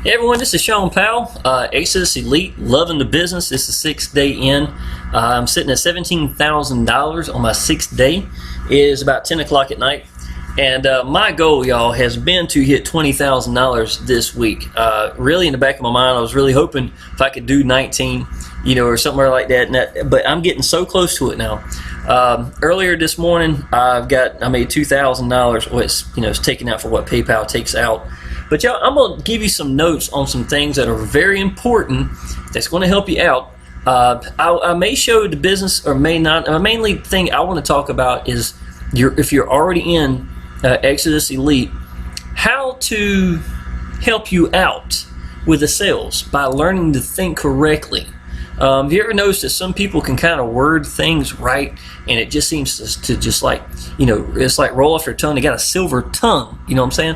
Hey everyone, this is Sean Powell, Exitus Elite, loving the business. This is 6th day in. I'm sitting at $17,000 on my 6th day. It is about 10 o'clock at night. And my goal, y'all, has been to hit $20,000 this week. Really in the back of my mind, I was really hoping if I could do 19, or somewhere like that. But I'm getting so close to it now. Earlier this morning, I made $2,000. Well, it's taken out for what PayPal takes out. But y'all, I'm going to give you some notes on some things that are very important that's going to help you out. I may show the business or may not. The mainly thing I want to talk about is if you're already in Exitus Elite, how to help you out with the sales by learning to think correctly. Have you ever noticed that some people can kind of word things right and it just seems to just like, it's like roll off their tongue. They got a silver tongue, you know what I'm saying?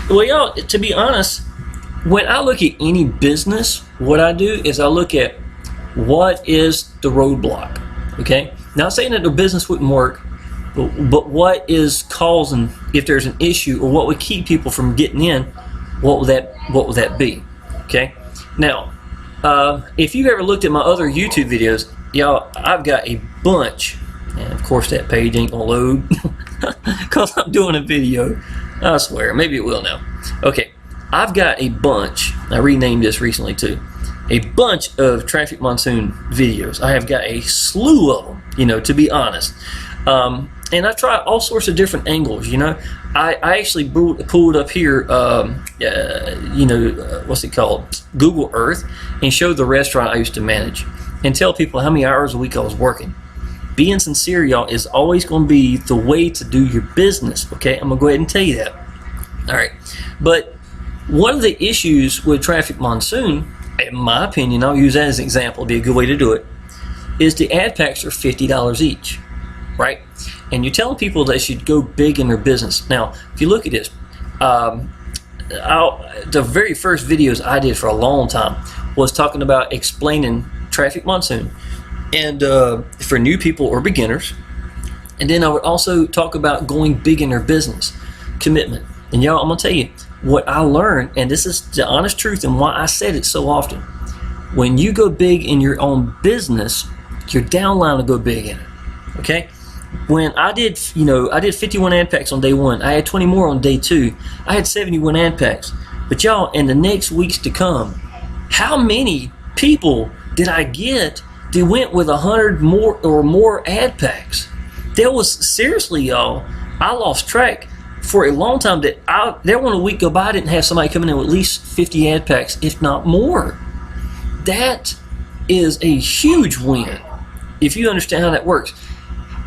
Well, y'all, to be honest, when I look at any business, what I do is I look at what is the roadblock, okay? Not saying that the business wouldn't work, but what is causing, if there's an issue, or what would keep people from getting in, what would that be, okay? Now, if you've ever looked at my other YouTube videos, y'all, I've got a bunch, and of course that page ain't gonna load because I'm doing a video. I swear, maybe it will now. Okay, I've got a bunch, I renamed this recently too, a bunch of traffic monsoon videos. I have got a slew of them, to be honest. And I try all sorts of different angles, I actually pulled up here, what's it called? Google Earth, and showed the restaurant I used to manage and tell people how many hours a week I was working. Being sincere, y'all, is always going to be the way to do your business, okay? I'm going to go ahead and tell you that. All right. But one of the issues with traffic monsoon, in my opinion, I'll use that as an example, it'd be a good way to do it, is the ad packs are $50 each, right? And you're telling people they should go big in their business. Now, if you look at this, the very first videos I did for a long time was talking about explaining traffic monsoon, and for new people or beginners. And then I would also talk about going big in their business, commitment. And y'all, I'm gonna tell you what I learned, and this is the honest truth and why I said it so often. When you go big in your own business, your downline will go big in it, okay? When I did 51 ad packs on day one, I had 20 more on day two, I had 71 ad packs. But y'all, in the next weeks to come, how many people did I get they went with 100 more ad packs? There was, seriously, y'all, I lost track for a long time. There wasn't a week go by I didn't have somebody coming in with at least 50 ad packs, if not more. That is a huge win if you understand how that works.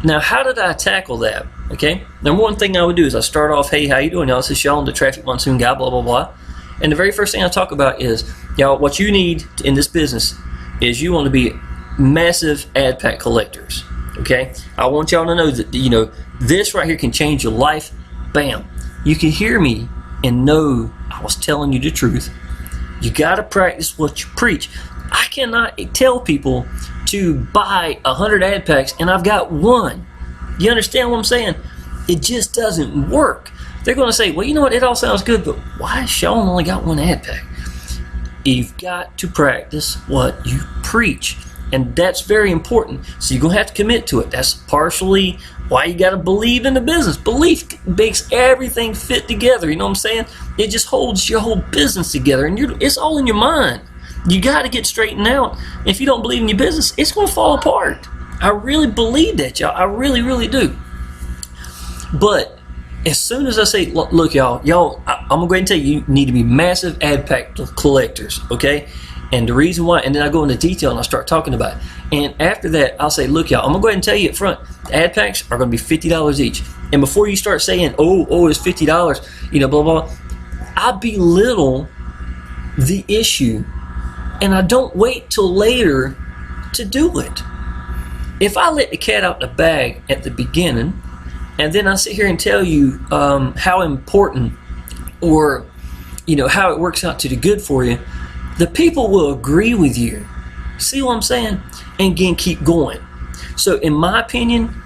Now, how did I tackle that? Okay, number one thing I would do is I start off, hey, how you doing, y'all? This is Sean, the traffic monsoon guy, blah, blah, blah. And the very first thing I talk about is, y'all, what you need in this business is you want to be massive ad pack collectors, okay? I want y'all to know that, this right here can change your life. Bam. You can hear me and know I was telling you the truth. You got to practice what you preach. I cannot tell people to buy 100 ad packs and I've got one. You understand what I'm saying? It just doesn't work. They're going to say, well, you know what? It all sounds good, but why has Sean only got one ad pack? You've got to practice what you preach. And that's very important. So you're going to have to commit to it. That's partially why you got to believe in the business. Belief makes everything fit together. You know what I'm saying? It just holds your whole business together. And it's all in your mind. You got to get straightened out. If you don't believe in your business, it's going to fall apart. I really believe that, y'all. I really, really do. But as soon as I say, look, y'all, I'm going to go ahead and tell you, you need to be massive ad pack collectors, okay? And the reason why, and then I go into detail and I start talking about it. And after that, I'll say, look, y'all, I'm going to go ahead and tell you up front, ad packs are going to be $50 each. And before you start saying, oh, it's $50, blah, blah, I belittle the issue and I don't wait till later to do it. If I let the cat out the bag at the beginning, and then I sit here and tell you how important or, how it works out to the good for you, the people will agree with you. See what I'm saying? And again, keep going. So in my opinion,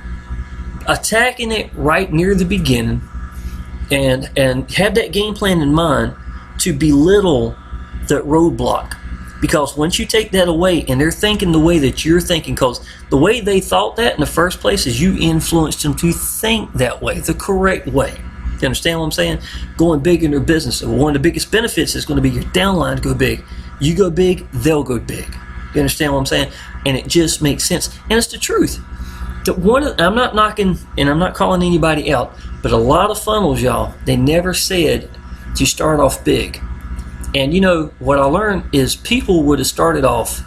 attacking it right near the beginning and have that game plan in mind to belittle the roadblock. Because once you take that away and they're thinking the way that you're thinking, because the way they thought that in the first place is you influenced them to think that way, the correct way. You understand what I'm saying? Going big in their business. One of the biggest benefits is going to be your downline to go big. You go big, they'll go big. You understand what I'm saying? And it just makes sense. And it's the truth. I'm not knocking and I'm not calling anybody out, but a lot of funnels, y'all, they never said to start off big. And you know, what I learned is people would have started off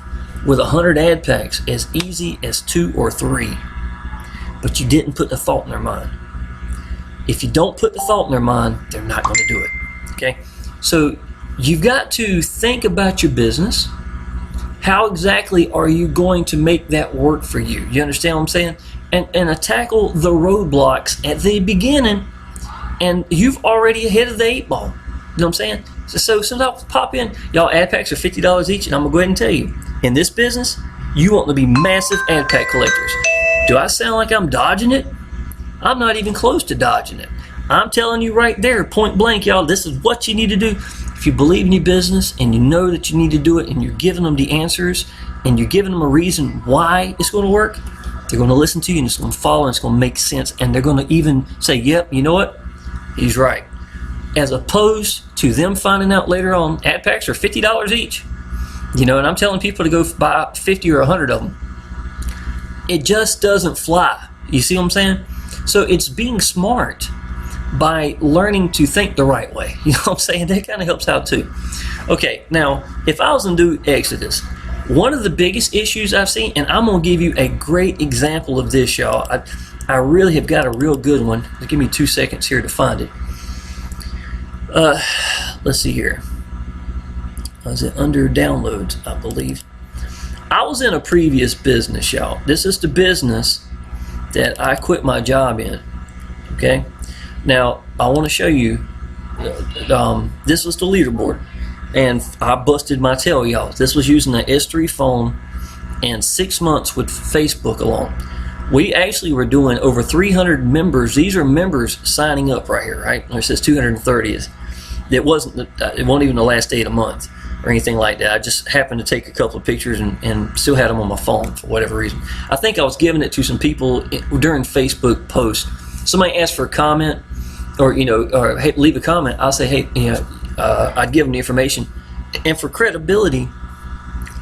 with 100 ad packs as easy as 2 or 3, but you didn't put the thought in their mind. If you don't put the thought in their mind, they're not going to do it. Okay? So you've got to think about your business. How exactly are you going to make that work for you? You understand what I'm saying? And tackle the roadblocks at the beginning, and you've already ahead of the 8 ball. You know what I'm saying? So since I pop in, y'all, ad packs are $50 each, and I'm going to go ahead and tell you, in this business, you want to be massive ad pack collectors. Do I sound like I'm dodging it? I'm not even close to dodging it. I'm telling you right there, point blank, y'all, this is what you need to do. If you believe in your business and you know that you need to do it and you're giving them the answers and you're giving them a reason why it's going to work, they're going to listen to you and it's going to follow and it's going to make sense. And they're going to even say, yep, you know what? He's right. As opposed to them finding out later on, ad packs are $50 each. You know, and I'm telling people to go buy 50 or 100 of them. It just doesn't fly. You see what I'm saying? So it's being smart by learning to think the right way. You know what I'm saying? That kind of helps out too. Okay, now, if I was going to do Exodus, one of the biggest issues I've seen, and I'm going to give you a great example of this, y'all. I really have got a real good one. Give me 2 seconds here to find it. Let's see here. Was it under downloads, I believe? I was in a previous business, y'all. This is the business that I quit my job in. Okay? Now, I want to show you, this was the leaderboard, and I busted my tail, y'all. This was using an S3 phone and 6 months with Facebook alone. We actually were doing over 300 members. These are members signing up right here, right? It says 230. It wasn't even the last day of the month or anything like that. I just happened to take a couple of pictures and still had them on my phone for whatever reason. I think I was giving it to some people during Facebook posts. Somebody asked for a comment, or hey, leave a comment. I'll say, hey, I'd give them the information, and for credibility,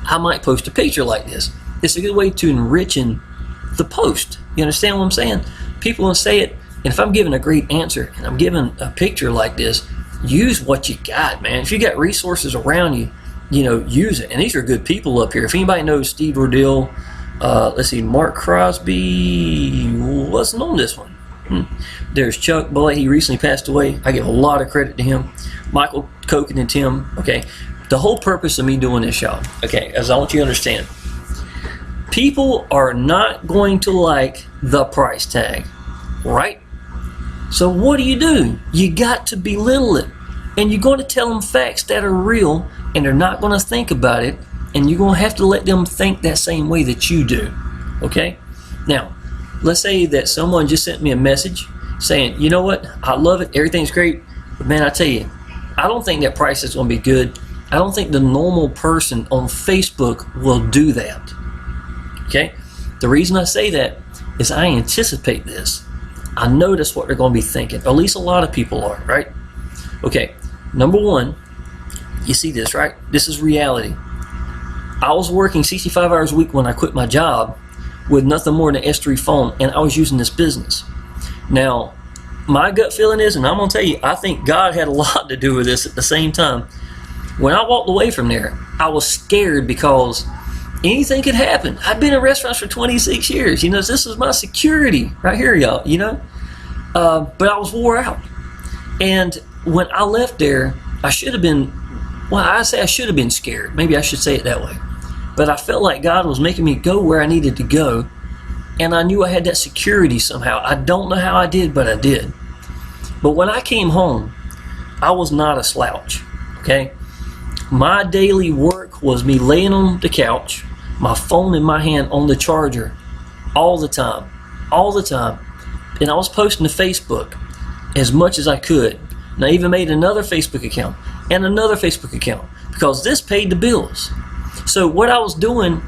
I might post a picture like this. It's a good way to enrichen the post. You understand what I'm saying? People will say it, and if I'm giving a great answer and I'm giving a picture like this, use what you got, man. If you got resources around you, use it. And these are good people up here. If anybody knows Steve Rodell, let's see, Mark Crosby wasn't on this one. There's Chuck Boy. He recently passed away. I give a lot of credit to him. Michael Koken and Tim. Okay, the whole purpose of me doing this, y'all, okay, as I want you to understand, people are not going to like the price tag, right? So what do? You got to belittle it, and you're going to tell them facts that are real, and they're not going to think about it, and you're going to have to let them think that same way that you do. Okay? Now, let's say that someone just sent me a message saying, you know what, I love it, everything's great, but man, I tell you, I don't think that price is going to be good. I don't think the normal person on Facebook will do that. Okay? The reason I say that is I anticipate this. I know that's what they're going to be thinking. Or at least a lot of people are, right? Okay, number one, you see this, right? This is reality. I was working 65 hours a week when I quit my job with nothing more than an S3 phone, and I was using this business. Now, my gut feeling is, and I'm going to tell you, I think God had a lot to do with this at the same time. When I walked away from there, I was scared because anything could happen. I've been in restaurants for 26 years. This is my security right here, y'all, but I was wore out. And when I left there, I should have been, I should have been scared. Maybe I should say it that way. But I felt like God was making me go where I needed to go. And I knew I had that security somehow. I don't know how I did, but I did. But when I came home, I was not a slouch, okay? My daily work was me laying on the couch, my phone in my hand on the charger all the time. And I was posting to Facebook as much as I could. And I even made another Facebook account and another Facebook account because this paid the bills. So what I was doing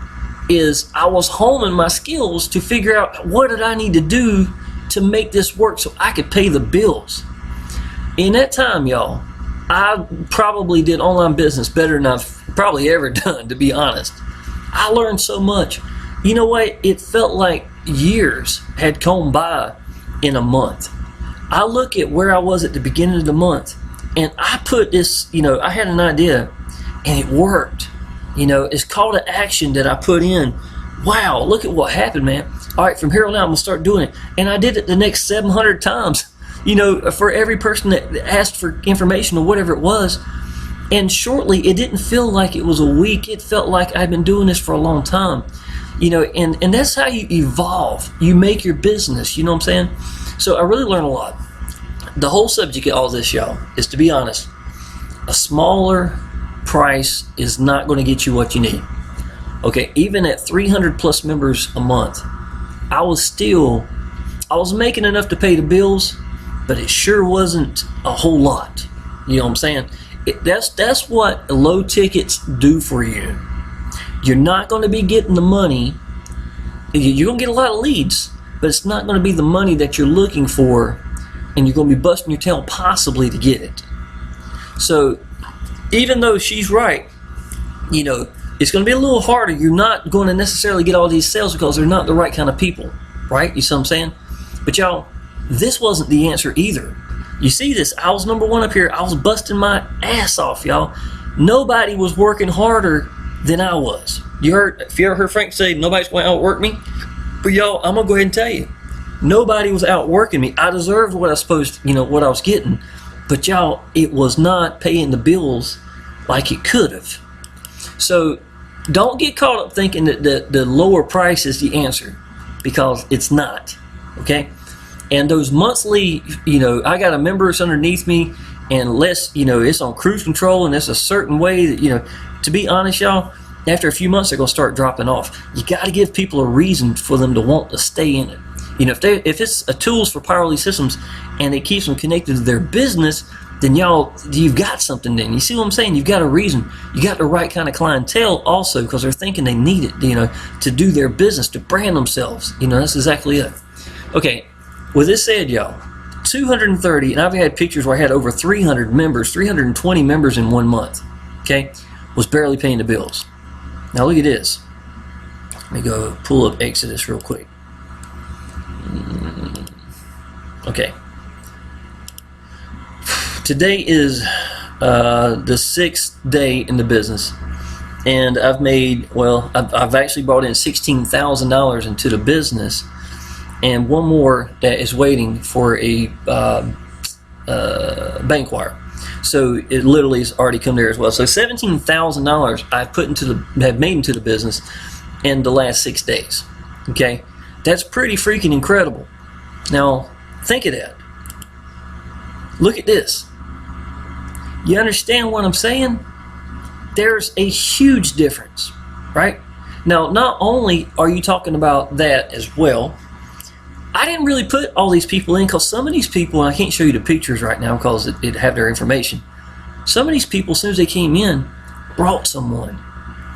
is I was honing my skills to figure out what did I need to do to make this work so I could pay the bills. In that time, y'all, I probably did online business better than I've probably ever done, to be honest. I learned so much. You know what? It felt like years had gone by in a month. I look at where I was at the beginning of the month, and I put this, I had an idea, and it worked. It's call to action that I put in. Wow, look at what happened, man. All right, from here on out, I'm going to start doing it. And I did it the next 700 times, for every person that asked for information or whatever it was. And shortly, it didn't feel like it was a week. It felt like I've been doing this for a long time. And that's how you evolve. You make your business, you know what I'm saying? So I really learned a lot. The whole subject of all this, y'all, is, to be honest, a smaller price is not going to get you what you need. Okay, even at 300 plus members a month, I was making enough to pay the bills, but it sure wasn't a whole lot. You know what I'm saying? That's what low tickets do for you. You're not going to be getting the money. You're going to get a lot of leads, but it's not going to be the money that you're looking for, and you're going to be busting your tail possibly to get it. So even though she's right, it's going to be a little harder. You're not going to necessarily get all these sales because they're not the right kind of people, right? You see what I'm saying? But y'all, this wasn't the answer either. You see this? I was number one up here. I was busting my ass off, y'all. Nobody was working harder than I was. If you ever heard Frank say nobody's going to outwork me? But y'all, I'm going to go ahead and tell you, nobody was outworking me. I deserved what I was supposed to, what I was getting. But y'all, it was not paying the bills like it could have. So don't get caught up thinking that the lower price is the answer, because it's not, okay? And those monthly, I got a members underneath me, and it's on cruise control, and it's a certain way that, to be honest, y'all, after a few months, they're going to start dropping off. You got to give people a reason for them to want to stay in it. If it's a tools for Power Elite Systems and it keeps them connected to their business, then y'all, you've got something then. You see what I'm saying? You've got a reason. You got the right kind of clientele also, because they're thinking they need it, to do their business, to brand themselves. That's exactly it. Okay, with this said, y'all, 230, and I've had pictures where I had over 300 members, 320 members in 1 month, okay, was barely paying the bills. Now look at this. Let me go pull up Exitus real quick. Okay. Today is the 6th day in the business, and I've actually brought in $16,000 into the business, and one more that is waiting for a bank wire. So it literally has already come there as well. So $17,000 have made into the business in the last 6 days. Okay, that's pretty freaking incredible. Now think of that. Look at this. You understand what I'm saying? There's a huge difference, right? Now, not only are you talking about that as well, I didn't really put all these people in, because some of these people, and I can't show you the pictures right now because it have their information. Some of these people, as soon as they came in, brought someone.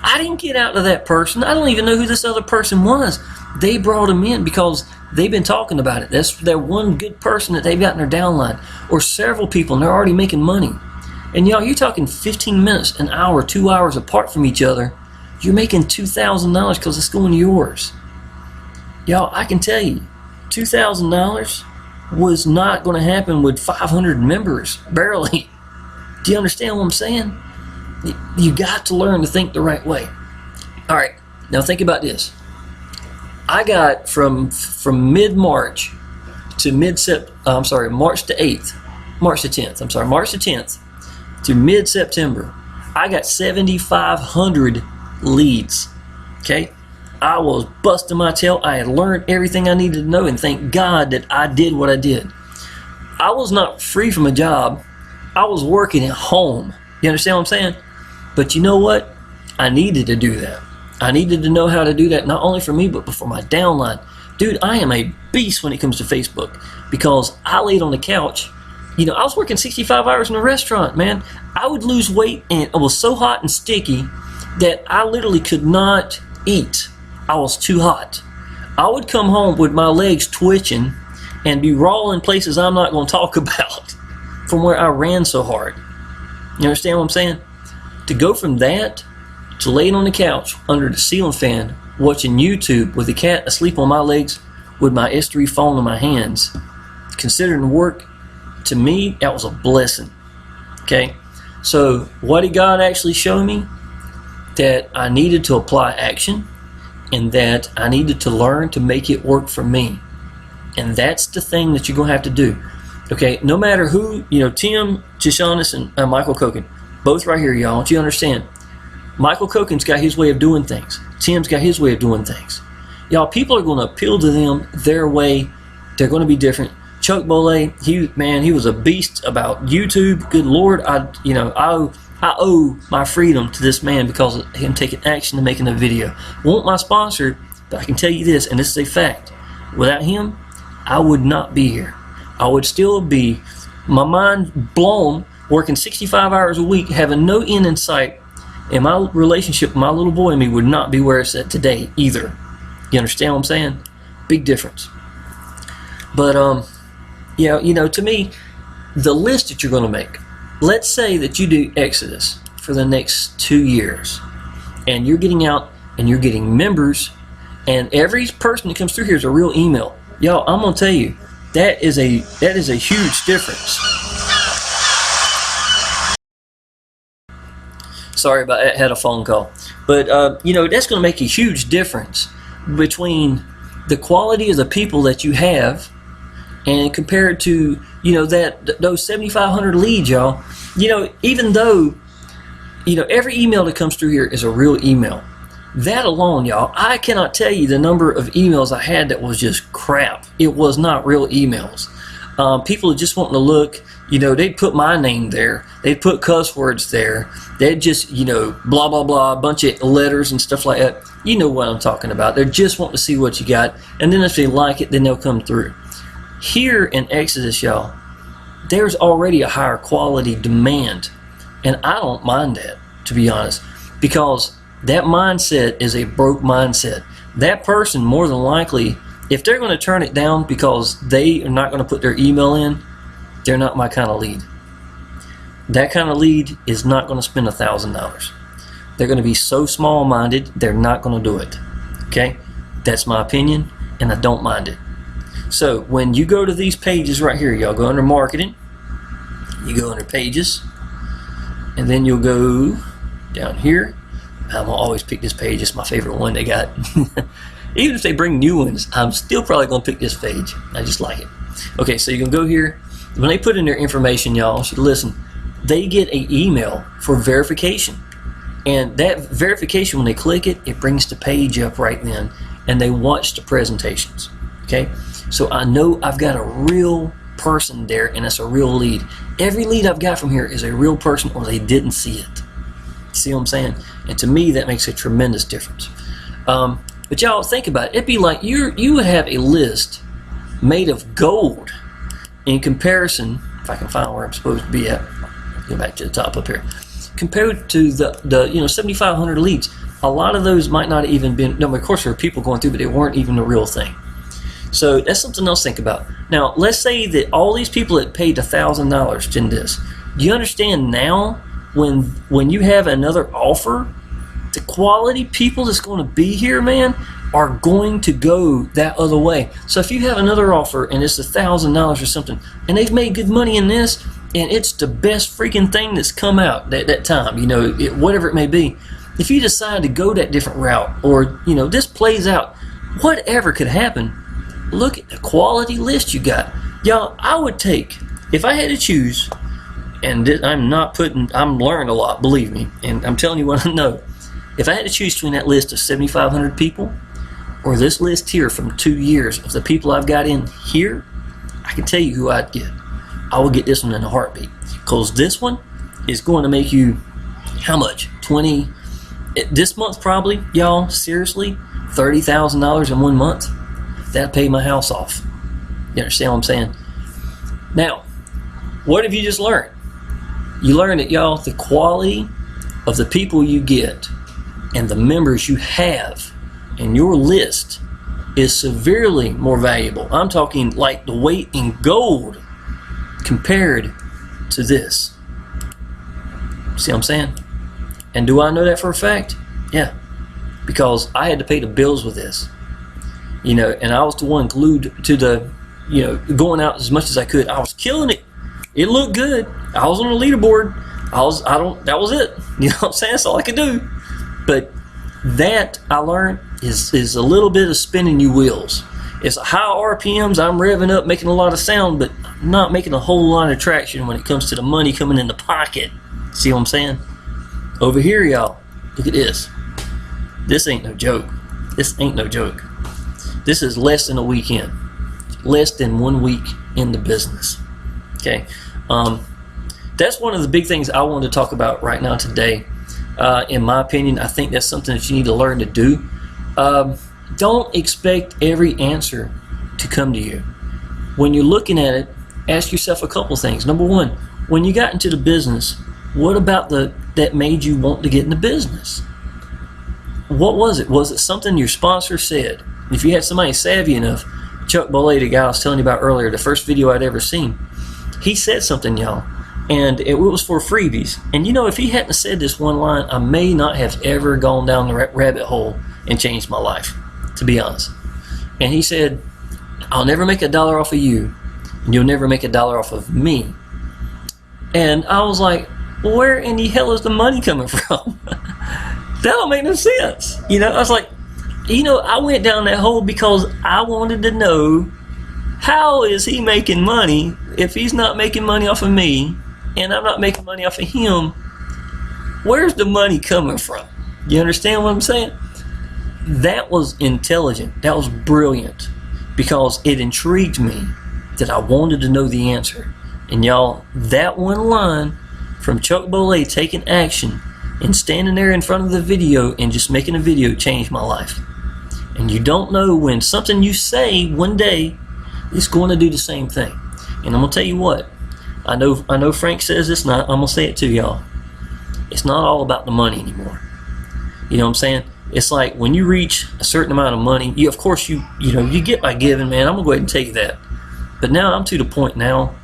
I didn't get out to that person. I don't even know who this other person was. They brought them in because they've been talking about it. That's their one good person that they've got in their downline, or several people, and they're already making money. And y'all, you're talking 15 minutes, an hour, 2 hours apart from each other. You're making $2,000 because it's going yours. Y'all, I can tell you, $2,000 was not going to happen with 500 members, barely. Do you understand what I'm saying? You got to learn to think the right way. All right, now think about this. I got from mid-March to March the 10th to mid-September, I got 7,500 leads, okay? I was busting my tail. I had learned everything I needed to know, and thank God that I did what I did. I was not free from a job. I was working at home. You understand what I'm saying? But you know what? I needed to do that. I needed to know how to do that, not only for me, but for my downline. Dude, I am a beast when it comes to Facebook, because I laid on the couch I was working 65 hours in a restaurant, man. I would lose weight, and it was so hot and sticky that I literally could not eat. I was too hot. I would come home with my legs twitching and be raw in places I'm not going to talk about from where I ran so hard. You understand what I'm saying? To go from that to laying on the couch under the ceiling fan watching YouTube with the cat asleep on my legs with my S3 phone in my hands, considering work, to me, that was a blessing. Okay? So what did God actually show me? That I needed to apply action, and that I needed to learn to make it work for me. And that's the thing that you're going to have to do. Okay? No matter who, Tim Chishonis and Michael Koken, both right here, y'all. I want you to understand. Michael Koken's got his way of doing things. Tim's got his way of doing things. Y'all, people are going to appeal to them their way. They're going to be different. Chuck Boley, he was a beast about YouTube. Good Lord, I owe my freedom to this man because of him taking action and making a video. Won't my sponsor, but I can tell you this, and this is a fact. Without him, I would not be here. I would still be, my mind blown, working 65 hours a week, having no end in sight, and my relationship with my little boy and me would not be where it's at today either. You understand what I'm saying? Big difference. But, to me, the list that you're going to make, let's say that you do Exodus for the next 2 years, and you're getting out and you're getting members, and every person that comes through here is a real email. Y'all, I'm going to tell you, that is a huge difference. Sorry about that, I had a phone call. But, that's going to make a huge difference between the quality of the people that you have and compared to, those 7,500 leads, y'all. Even though, every email that comes through here is a real email. That alone, y'all, I cannot tell you the number of emails I had that was just crap. It was not real emails. People just wanting to look, they'd put my name there. They'd put cuss words there. They'd just, blah, blah, blah, a bunch of letters and stuff like that. You know what I'm talking about. They're just wanting to see what you got. And then if they like it, then they'll come through. Here in Exodus, y'all, there's already a higher quality demand. And I don't mind that, to be honest, because that mindset is a broke mindset. That person, more than likely, if they're going to turn it down because they are not going to put their email in, they're not my kind of lead. That kind of lead is not going to spend $1,000. They're going to be so small-minded, they're not going to do it. Okay? That's my opinion, and I don't mind it. So when you go to these pages right here, y'all go under marketing, you go under pages, and then you'll go down here. I'm gonna always pick this page. It's my favorite one they got. Even if they bring new ones, I'm still probably gonna pick this page. I just like it. Okay, so you can go here. When they put in their information, y'all should listen. They get an email for verification, and that verification, when they click it, it brings the page up right then, and they watch the presentations. Okay, so I know I've got a real person there, and it's a real lead. Every lead I've got from here is a real person, or they didn't see it. See what I'm saying? And to me, that makes a tremendous difference. But y'all think about it. It'd be like you would have a list made of gold in comparison, if I can find where I'm supposed to be at. Go back to the top up here. Compared to the 7,500 leads, a lot of those might not even been. No, of course there are people going through, but they weren't even the real thing. So that's something else to think about. Now, let's say that all these people that paid $1,000 in this. Do you understand now? When you have another offer, the quality people that's going to be here, man, are going to go that other way. So if you have another offer and it's $1,000 or something, and they've made good money in this, and it's the best freaking thing that's come out that time, whatever it may be, if you decide to go that different route, or this plays out, whatever could happen, look at the quality list you got. Y'all, I would take, if I had to choose, and I'm learning a lot, believe me, and I'm telling you what I know. If I had to choose between that list of 7,500 people or this list here from 2 years of the people I've got in here, I can tell you who I'd get. I would get this one in a heartbeat, because this one is going to make you, how much? This month probably, y'all, seriously, $30,000 in 1 month. That'd pay my house off. You understand what I'm saying? Now, what have you just learned? You learned that, y'all, the quality of the people you get and the members you have in your list is severely more valuable. I'm talking like the weight in gold compared to this. See what I'm saying? And do I know that for a fact? Yeah, because I had to pay the bills with this, you know, and I was the one glued to the, you know, going out as much as I could. I was killing it. It looked good. I was on the leaderboard. That was it. You know what I'm saying? That's all I could do. But that I learned is a little bit of spinning your wheels. It's high RPMs. I'm revving up, making a lot of sound, but not making a whole lot of traction when it comes to the money coming in the pocket. See what I'm saying? Over here, y'all, look at this. This ain't no joke. This ain't no joke. This is less than a weekend. Less than 1 week in the business. Okay. That's one of the big things I wanted to talk about right now today. In my opinion, I think that's something that you need to learn to do. Don't expect every answer to come to you. When you're looking at it, ask yourself a couple things. Number one, when you got into the business, what about that made you want to get in the business? What was it? Was it something your sponsor said? If you had somebody savvy enough, Chuck Boley, the guy I was telling you about earlier, the first video I'd ever seen, he said something, y'all, and it was for freebies. And you know, if he hadn't said this one line, I may not have ever gone down the rabbit hole and changed my life, to be honest. And he said, I'll never make $1 off of you, and you'll never make $1 off of me. And I was like, well, where in the hell is the money coming from? That don't make no sense. You know, I was like, you know, I went down that hole because I wanted to know, how is he making money if he's not making money off of me and I'm not making money off of him? Where's the money coming from? You understand what I'm saying? That was intelligent. That was brilliant, because it intrigued me that I wanted to know the answer. And y'all, that one line from Chuck Boley taking action and standing there in front of the video and just making a video changed my life. And you don't know when something you say one day is going to do the same thing. And I'm going to tell you what, I know Frank says this, and I'm going to say it too, y'all. It's not all about the money anymore. You know what I'm saying? It's like when you reach a certain amount of money, of course you get by giving, man. I'm going to go ahead and take that. But now I'm to the point now,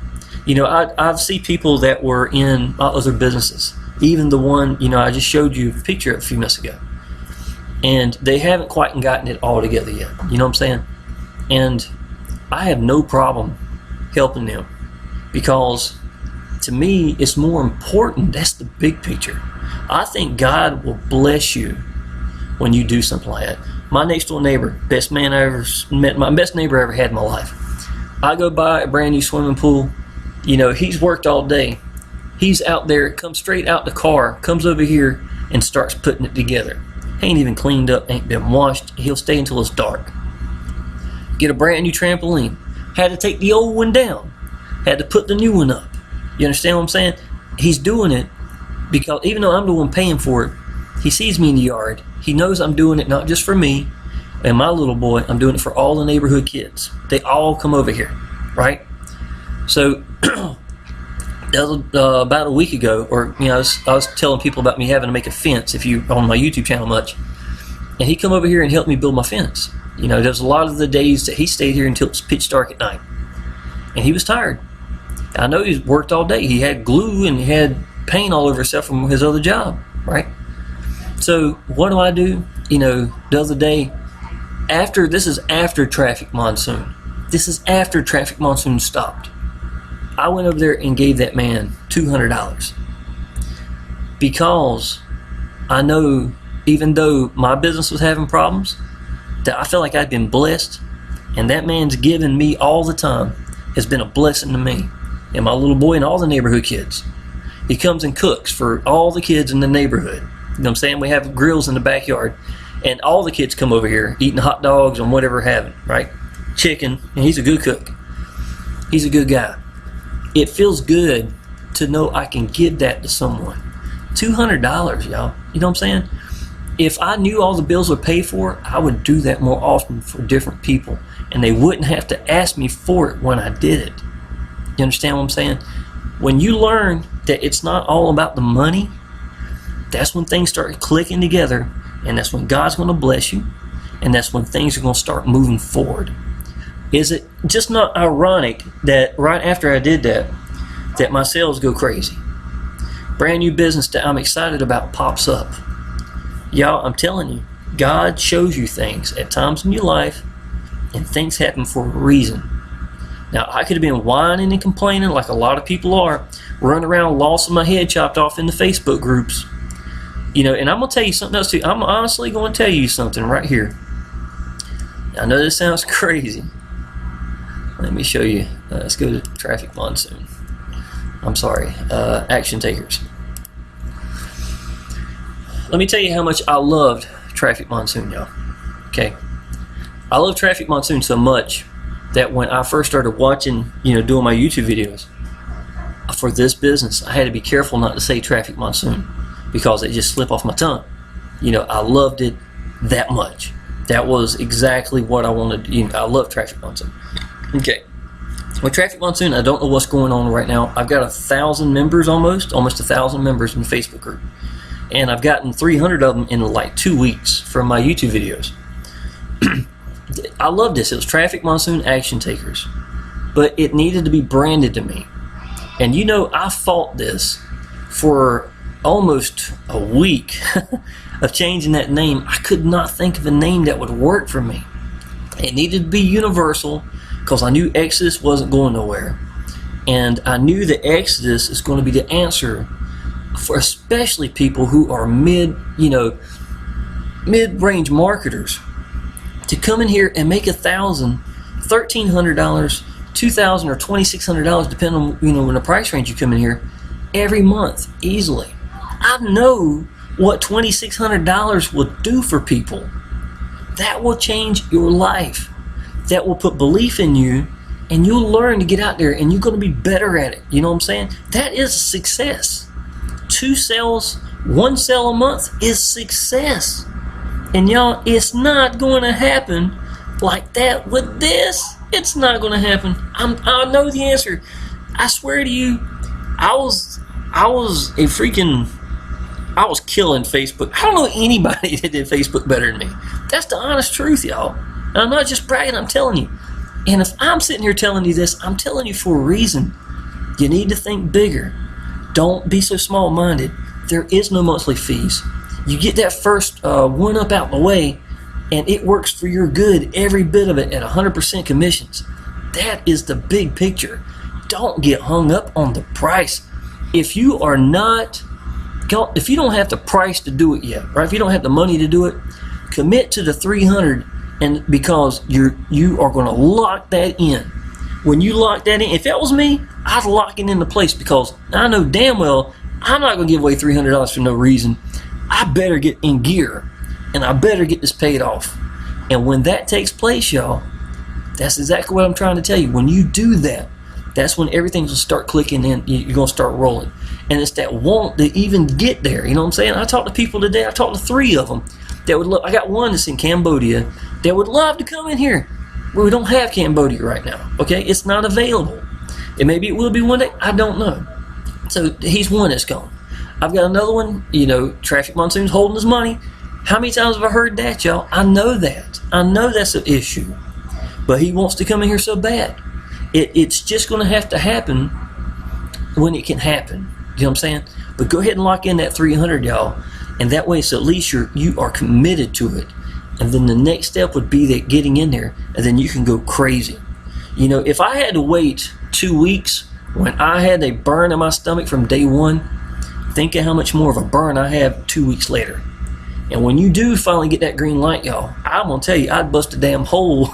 you know, I've seen people that were in other businesses, even the one, you know, I just showed you a picture of a few minutes ago. And they haven't quite gotten it all together yet. You know what I'm saying? And I have no problem helping them, because to me, it's more important. That's the big picture. I think God will bless you when you do something like that. My next door neighbor, best man I ever met, my best neighbor I ever had in my life. I go by a brand new swimming pool. You know, he's worked all day. He's out there, comes straight out the car, comes over here and starts putting it together. Ain't even cleaned up, ain't been washed. He'll stay until it's dark. Get a brand new trampoline. Had to take the old one down. Had to put the new one up. You understand what I'm saying? He's doing it because even though I'm the one paying for it, he sees me in the yard. He knows I'm doing it not just for me and my little boy. I'm doing it for all the neighborhood kids. They all come over here, right? So that was about a week ago, or you know, I was telling people about me having to make a fence. If you on my YouTube channel much, and he come over here and helped me build my fence. You know, there's a lot of the days that he stayed here until it's pitch dark at night, and he was tired. I know he's worked all day. He had glue and he had paint all over himself from his other job, right? So what do? You know, the other day, this is after traffic monsoon. This is after traffic monsoon stopped. I went over there and gave that man $200 because I know, even though my business was having problems, that I felt like I'd been blessed, and that man's giving me all the time has been a blessing to me and my little boy and all the neighborhood kids. He comes and cooks for all the kids in the neighborhood. You know what I'm saying? We have grills in the backyard, and all the kids come over here eating hot dogs and whatever having, right? Chicken, and he's a good cook. He's a good guy. It feels good to know I can give that to someone. $200, y'all. You know what I'm saying? If I knew all the bills were paid for, I would do that more often for different people, and they wouldn't have to ask me for it when I did it. You understand what I'm saying? when you learn that it's not all about the money, that's when things start clicking together, and that's when God's going to bless you, and that's when things are going to start moving forward. Is it just not ironic that right after I did that my sales go crazy? Brand new business that I'm excited about pops up. Y'all, I'm telling you, God shows you things at times in your life, and things happen for a reason. Now, I could have been whining and complaining like a lot of people are, running around lost with my head chopped off in the Facebook groups. You know, and I'm going to tell you something else too. I'm honestly going to tell you something right here. I know this sounds crazy. Let me show you. Let's go to Traffic Monsoon. I'm sorry, Action Takers. Let me tell you how much I loved Traffic Monsoon, y'all. Okay, I love Traffic Monsoon so much that when I first started watching, doing my YouTube videos for this business, I had to be careful not to say Traffic Monsoon because it just slipped off my tongue. I loved it that much. That was exactly what I wanted. I love Traffic Monsoon. Okay. With Traffic Monsoon, I don't know what's going on right now. I've got 1,000 members, almost 1,000 members in the Facebook group. And I've gotten 300 of them in like 2 weeks from my YouTube videos. I love this. It was Traffic Monsoon Action Takers. But it needed to be branded to me. And I fought this for almost a week of changing that name. I could not think of a name that would work for me. It needed to be universal because I knew Exitus wasn't going nowhere. And I knew that Exitus is going to be the answer for especially people who are mid-range marketers to come in here and make $1,000, $1,300, $2,000 or $2,600, depending on when the price range you come in here, every month easily. I know what $2,600 will do for people. That will change your life. That will put belief in you, and you'll learn to get out there, and you're going to be better at it. You know what I'm saying? That is success. 2 sales, 1 sale a month is success. And y'all, it's not going to happen like that with this. It's not going to happen. I know the answer. I swear to you, I was killing Facebook. I don't know anybody that did Facebook better than me. That's the honest truth, y'all. And I'm not just bragging, I'm telling you. And if I'm sitting here telling you this, I'm telling you for a reason. You need to think bigger. Don't be so small-minded. There is no monthly fees. You get that first one up out the way, and it works for your good, every bit of it, at 100% commissions. That is the big picture. Don't get hung up on the price. If you don't have the price to do it yet, right? If you don't have the money to do it, commit to the 300, and because you are going to lock that in. When you lock that in, if that was me, I'd lock it into place because I know damn well I'm not going to give away $300 for no reason. I better get in gear, and I better get this paid off. And when that takes place, y'all, that's exactly what I'm trying to tell you. When you do that, that's when everything will start clicking in. You're going to start rolling. And it's that want to even get there. You know what I'm saying? I talked to people today. I talked to 3 of them that would love. I got one that's in Cambodia that would love to come in here. Well, we don't have Cambodia right now. Okay? It's not available. And maybe it will be one day. I don't know. So he's one that's gone. I've got another one, Traffic Monsoon's holding his money. How many times have I heard that, y'all? I know that. I know that's an issue. But he wants to come in here so bad. It's just going to have to happen when it can happen. You know what I'm saying? But go ahead and lock in that 300, y'all. And that way, so at least you are committed to it. And then the next step would be that getting in there, and then you can go crazy. If I had to wait 2 weeks when I had a burn in my stomach from day one, think of how much more of a burn I have 2 weeks later. And when you do finally get that green light, y'all, I'm going to tell you, I'd bust a damn hole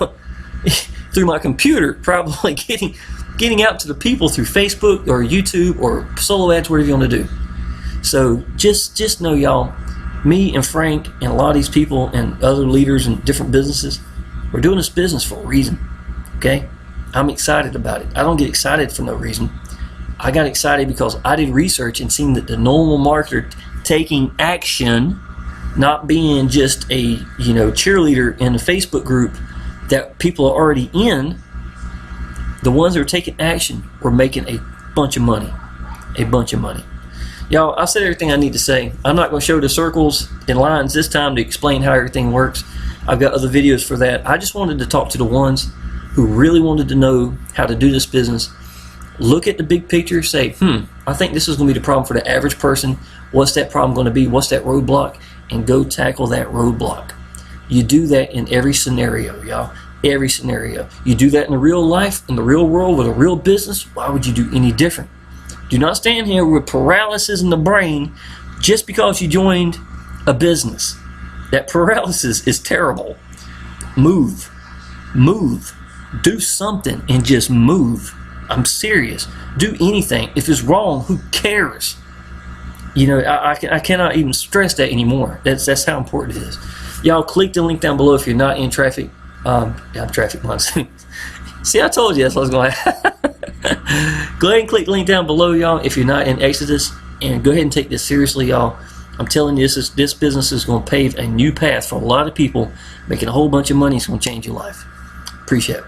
through my computer, probably getting out to the people through Facebook or YouTube or solo ads, whatever you want to do. So just know, y'all, me and Frank and a lot of these people and other leaders in different businesses, we're doing this business for a reason, okay? I'm excited about it. I don't get excited for no reason. I got excited because I did research and seen that the normal marketer taking action, not being just a cheerleader in a Facebook group that people are already in, the ones that are taking action were making a bunch of money. a bunch of money. Y'all, I said everything I need to say. I'm not going to show the circles and lines this time to explain how everything works. I've got other videos for that. I just wanted to talk to the ones who really wanted to know how to do this business. Look at the big picture, say, I think this is going to be the problem for the average person. What's that problem going to be? What's that roadblock? And go tackle that roadblock. You do that in every scenario, y'all. Every scenario. You do that in the real life, in the real world, with a real business. Why would you do any different? Do not stand here with paralysis in the brain just because you joined a business. That paralysis is terrible. Move. Move. Do something and just move. I'm serious. Do anything. If it's wrong, who cares? You know, I cannot even stress that anymore. That's how important it is. Y'all, click the link down below if you're not in traffic. Traffic monsoon. See, I told you that's what I was going to happen. Go ahead and click the link down below, y'all, if you're not in Exitus, and go ahead and take this seriously, y'all. I'm telling you, this business is going to pave a new path for a lot of people. Making a whole bunch of money is going to change your life. Appreciate it.